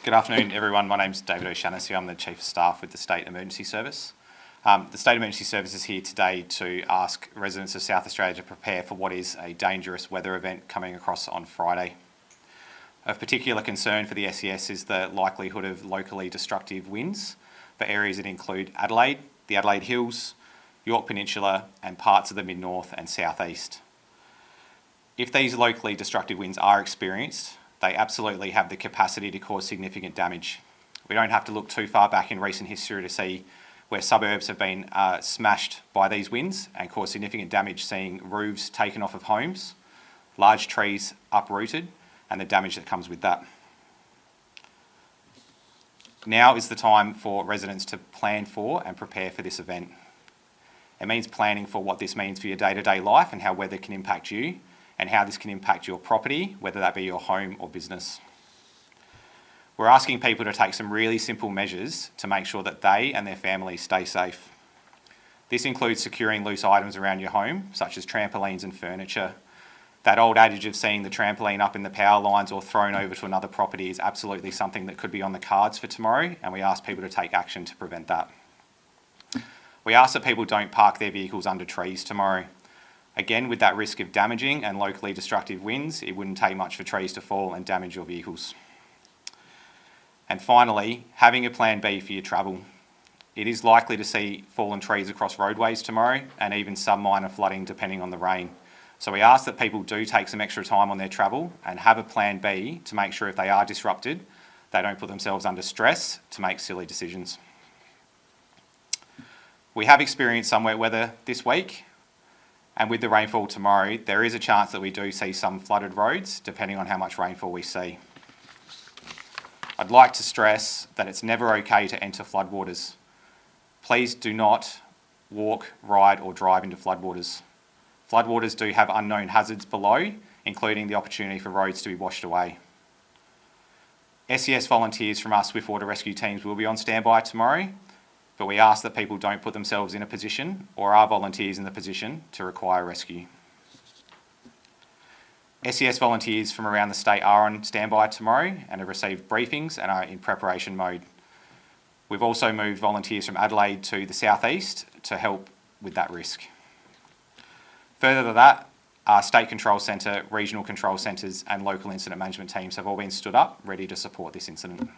Good afternoon, everyone. My name's David O'Shannessy. I'm the Chief of Staff with the State Emergency Service. The State Emergency Service is here today to ask residents of South Australia to prepare for what is a dangerous weather event coming across on Friday. Of particular concern for the SES is the likelihood of locally destructive winds for areas that include Adelaide, the Adelaide Hills, Yorke Peninsula and parts of the mid-north and southeast. If these locally destructive winds are experienced, they absolutely have the capacity to cause significant damage. We don't have to look too far back in recent history to see where suburbs have been smashed by these winds and caused significant damage, seeing roofs taken off of homes, large trees uprooted, and the damage that comes with that. Now is the time for residents to plan for and prepare for this event. It means planning for what this means for your day-to-day life and how weather can impact you, and how this can impact your property, whether that be your home or business. We're asking people to take some really simple measures to make sure that they and their families stay safe. This includes securing loose items around your home, such as trampolines and furniture. That old adage of seeing the trampoline up in the power lines or thrown over to another property is absolutely something that could be on the cards for tomorrow, and we ask people to take action to prevent that. We ask that people don't park their vehicles under trees tomorrow. Again, with that risk of damaging and locally destructive winds, it wouldn't take much for trees to fall and damage your vehicles. And finally, having a plan B for your travel. It is likely to see fallen trees across roadways tomorrow and even some minor flooding depending on the rain. So we ask that people do take some extra time on their travel and have a plan B to make sure if they are disrupted, they don't put themselves under stress to make silly decisions. We have experienced some wet weather this week. And with the rainfall tomorrow, there is a chance that we do see some flooded roads, depending on how much rainfall we see. I'd like to stress that it's never okay to enter floodwaters. Please do not walk, ride or drive into floodwaters. Floodwaters do have unknown hazards below, including the opportunity for roads to be washed away. SES volunteers from our Swiftwater rescue teams will be on standby tomorrow, but we ask that people don't put themselves in a position or our volunteers in the position to require rescue. SES volunteers from around the state are on standby tomorrow and have received briefings and are in preparation mode. We've also moved volunteers from Adelaide to the southeast to help with that risk. Further to that, our State Control Centre, Regional Control Centres and local incident management teams have all been stood up ready to support this incident.